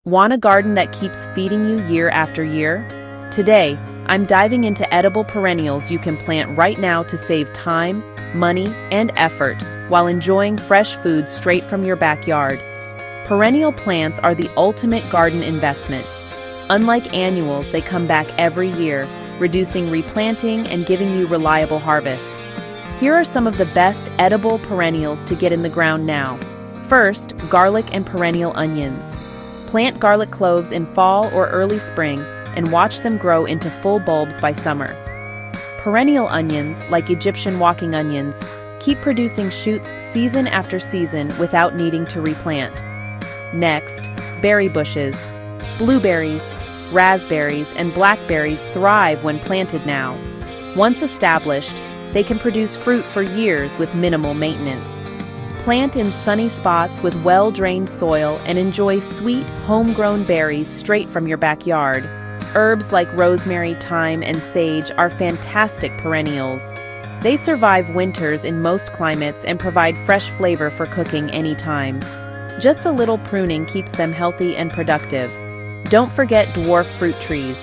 Want a garden that keeps feeding you year after year? Today, I'm diving into edible perennials you can plant right now to save time, money, and effort while enjoying fresh food straight from your backyard. Perennial plants are the ultimate garden investment. Unlike annuals, they come back every year, reducing replanting and giving you reliable harvests. Here are some of the best edible perennials to get in the ground now. First, garlic and perennial onions. Plant garlic cloves in fall or early spring and watch them grow into full bulbs by summer. Perennial onions, like Egyptian walking onions, keep producing shoots season after season without needing to replant. Next, berry bushes. Blueberries, raspberries, and blackberries thrive when planted now. Once established, they can produce fruit for years with minimal maintenance. Plant in sunny spots with well-drained soil and enjoy sweet, homegrown berries straight from your backyard. Herbs like rosemary, thyme, and sage are fantastic perennials. They survive winters in most climates and provide fresh flavor for cooking anytime. Just a little pruning keeps them healthy and productive. Don't forget dwarf fruit trees.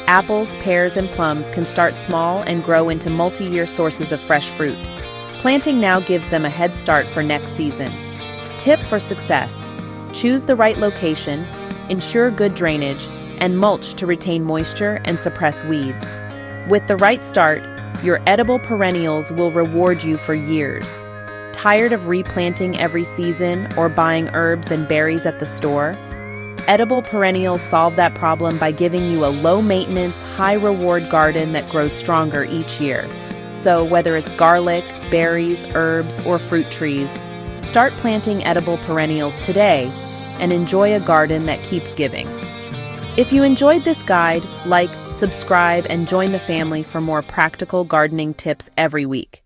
Apples, pears, and plums can start small and grow into multi-year sources of fresh fruit. Planting now gives them a head start for next season. Tip for success: choose the right location, ensure good drainage, and mulch to retain moisture and suppress weeds. With the right start, your edible perennials will reward you for years. Tired of replanting every season or buying herbs and berries at the store? Edible perennials solve that problem by giving you a low-maintenance, high-reward garden that grows stronger each year. So whether it's garlic, berries, herbs, or fruit trees, start planting edible perennials today and enjoy a garden that keeps giving. If you enjoyed this guide, like, subscribe, and join the family for more practical gardening tips every week.